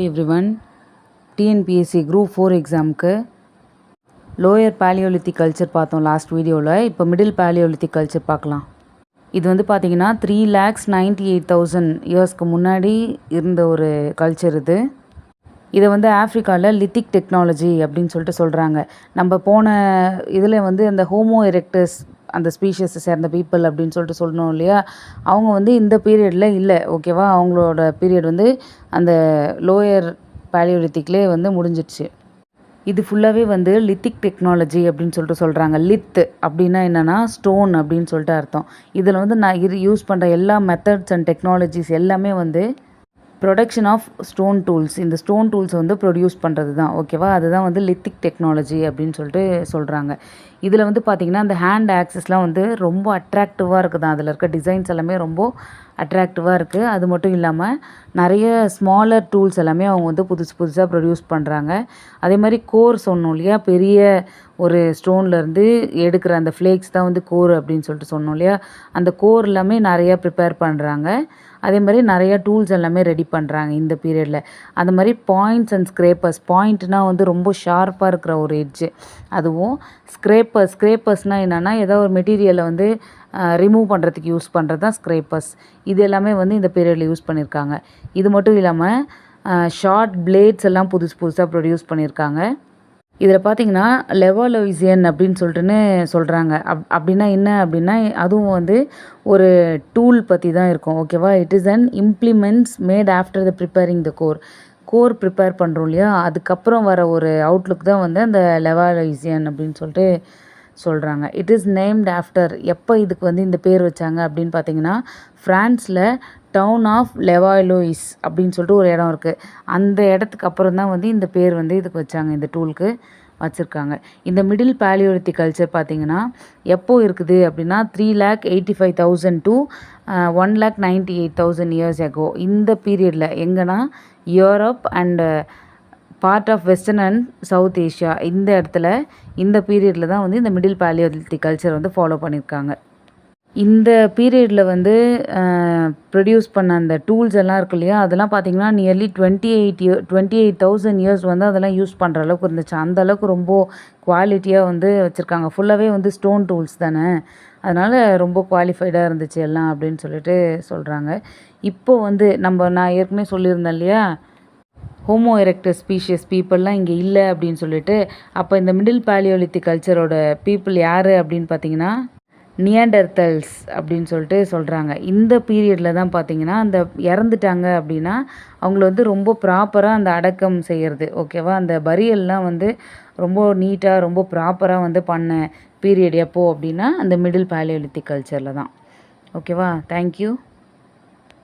Everyone, TNPSC group 4 எக்ஸாமுக்கு lower paleolithic culture பார்த்தோம் last வீடியோவில். இப்போ மிடில் பேலியோலித்திக் கல்ச்சர் பார்க்கலாம். இது வந்து பார்த்திங்கன்னா 3,98,000 இயர்ஸ்க்கு முன்னாடி இருந்த ஒரு கல்ச்சர் இது. இதை வந்து ஆஃப்ரிக்காவில் லித்திக் டெக்னாலஜி அப்படின்னு சொல்லிட்டு சொல்கிறாங்க. நம்ம போன இதில் வந்து அந்த ஹோமோ எரெக்டஸ் அந்த ஸ்பீஷஸை சேர்ந்த பீப்புள் அப்படின்னு சொல்லிட்டு சொல்லணும் இல்லையா, அவங்க வந்து இந்த பீரியடில் இல்லை. ஓகேவா, அவங்களோட பீரியட் வந்து அந்த லோயர் பேலியோலித்திக்லேயே வந்து முடிஞ்சிடுச்சு. இது ஃபுல்லாகவே வந்து லித்திக் டெக்னாலஜி அப்படின்னு சொல்லிட்டு சொல்கிறாங்க. லித் அப்படின்னா என்னென்னா ஸ்டோன் அப்படின்னு சொல்லிட்டு அர்த்தம். இதில் வந்து நான் யூஸ் பண்ணுற எல்லா மெத்தட்ஸ் அண்ட் டெக்னாலஜிஸ் எல்லாமே வந்து ப்ரொடக்ஷன் ஆஃப் ஸ்டோன் டூல்ஸ், இந்த ஸ்டோன் டூல்ஸை வந்து ப்ரொடியூஸ் பண்ணுறது தான். ஓகேவா, அதுதான் வந்து லித்திக் டெக்னாலஜி அப்படின்னு சொல்லிட்டு சொல்கிறாங்க. இதில் வந்து பார்த்திங்கன்னா அந்த ஹேண்ட் ஆக்சஸ்லாம் வந்து ரொம்ப அட்ராக்டிவாக இருக்குது. அதில் இருக்க டிசைன்ஸ் எல்லாமே ரொம்ப அட்ராக்டிவாக இருக்குது. அது மட்டும் இல்லாமல் நிறைய ஸ்மாலர் டூல்ஸ் எல்லாமே அவங்க வந்து புதுசாக ப்ரொடியூஸ் பண்ணுறாங்க. அதே மாதிரி கோர் சொன்னோம் இல்லையா, பெரிய ஒரு ஸ்டோன்லேருந்து எடுக்கிற அந்த ஃப்ளேக்ஸ் தான் வந்து கோர் அப்படின்னு சொல்லிட்டு சொன்னோம் இல்லையா, அந்த கோர் எல்லாமே நிறையா ப்ரிப்பேர் பண்ணுறாங்க. அதே மாதிரி நிறைய டூல்ஸ் எல்லாமே ரெடி பண்ணுறாங்க இந்த பீரியடில். அந்த மாதிரி பாயிண்ட்ஸ் அண்ட் ஸ்க்ரேப்பர்ஸ், பாயிண்ட்னால் வந்து ரொம்ப ஷார்ப்பாக இருக்கிற ஒரு எட்ஜு, அதுவும் ஸ்க்ரேப்பர்ஸ்னால் என்னென்னா ஏதோ ஒரு மெட்டீரியலை வந்து ரிமூவ் பண்ணுறதுக்கு யூஸ் பண்ணுறது தான் ஸ்க்ரேப்பர்ஸ். இது எல்லாமே வந்து இந்த பீரியடில் யூஸ் பண்ணியிருக்காங்க. இது மட்டும் இல்லாமல் ஷார்ட் பிளேட்ஸ் எல்லாம் புதுசாக ப்ரொடியூஸ் பண்ணியிருக்காங்க. இதில் பார்த்திங்கன்னா லெவாலோயிசியன் அப்படின்னு சொல்லிட்டுன்னு சொல்கிறாங்க. அப்படின்னா என்ன அப்படின்னா, அதுவும் வந்து ஒரு டூல் பற்றி தான் இருக்கும். ஓகேவா, it is an implements made after the preparing the core prepare பண்ணுறோம் இல்லையா, அதுக்கப்புறம் வர ஒரு அவுட்லுக் தான் வந்து அந்த லெவாலோயிசியன் அப்படின்னு சொல்லிட்டு சொல்கிறாங்க. இட் இஸ் நேம்ட் ஆஃப்டர், எப்போ இதுக்கு வந்து இந்த பேர் வச்சாங்க அப்படின்னு பார்த்தீங்கன்னா, ஃப்ரான்ஸில் டவுன் ஆஃப் லெவாலோயிஸ் அப்படின்னு சொல்லிட்டு ஒரு இடம் இருக்குது. அந்த இடத்துக்கு அப்புறம் தான் வந்து இந்த பேர் வந்து இதுக்கு வச்சாங்க, இந்த டூலுக்கு வச்சுருக்காங்க. இந்த மிடில் பேலியோலித்திக் கல்ச்சர் பார்த்திங்கன்னா எப்போ இருக்குது அப்படின்னா 3,85,000 to 1,98,000 இயர்ஸ் அகோ. இந்த பீரியடில் எங்கன்னா Europe and part of western and south Asia, இந்த இடத்துல இந்த பீரியடில் தான் வந்து இந்த மிடில் பேலியோலித்திக் கல்ச்சர் வந்து ஃபாலோ பண்ணியிருக்காங்க. இந்த பீரியடில் வந்து ப்ரொடியூஸ் பண்ண அந்த டூல்ஸ் எல்லாம் இருக்கு இல்லையா, அதெல்லாம் பார்த்திங்கன்னா நியர்லி 28,000 இயர்ஸ் வந்து அதெல்லாம் யூஸ் பண்ணுற அளவுக்கு இருந்துச்சு. அந்த அளவுக்கு ரொம்ப குவாலிட்டியாக வந்து வச்சுருக்காங்க. ஃபுல்லாகவே வந்து ஸ்டோன் டூல்ஸ் தானே, அதனால் ரொம்ப குவாலிஃபைடாக இருந்துச்சு எல்லாம் அப்படின்னு சொல்லிட்டு சொல்கிறாங்க. இப்போது வந்து நான் ஏற்கனவே சொல்லியிருந்தேன் இல்லையா, ஹோமோ எரெக்டஸ் ஸ்பீஷியஸ் பீப்புளெலாம் இங்கே இல்லை அப்படின்னு சொல்லிட்டு. அப்போ இந்த மிடில் பேலியோலித்திக் கல்ச்சரோட பீப்புள் யார் அப்படின்னு பார்த்தீங்கன்னா நியாண்டர்தல்ஸ் அப்படின்னு சொல்லிட்டு சொல்கிறாங்க. இந்த பீரியடில் தான் பார்த்திங்கன்னா அந்த இறந்துட்டாங்க அப்படின்னா அவங்கள வந்து ரொம்ப ப்ராப்பராக அந்த அடக்கம் செய்கிறது. ஓகேவா, அந்த பரியல்லாம் வந்து ரொம்ப நீட்டாக ரொம்ப ப்ராப்பராக வந்து பண்ண பீரியட் எப்போ அப்படின்னா அந்த மிடில் பேலியோலித்திக் கல்ச்சரில் தான். ஓகேவா, தேங்க்யூ.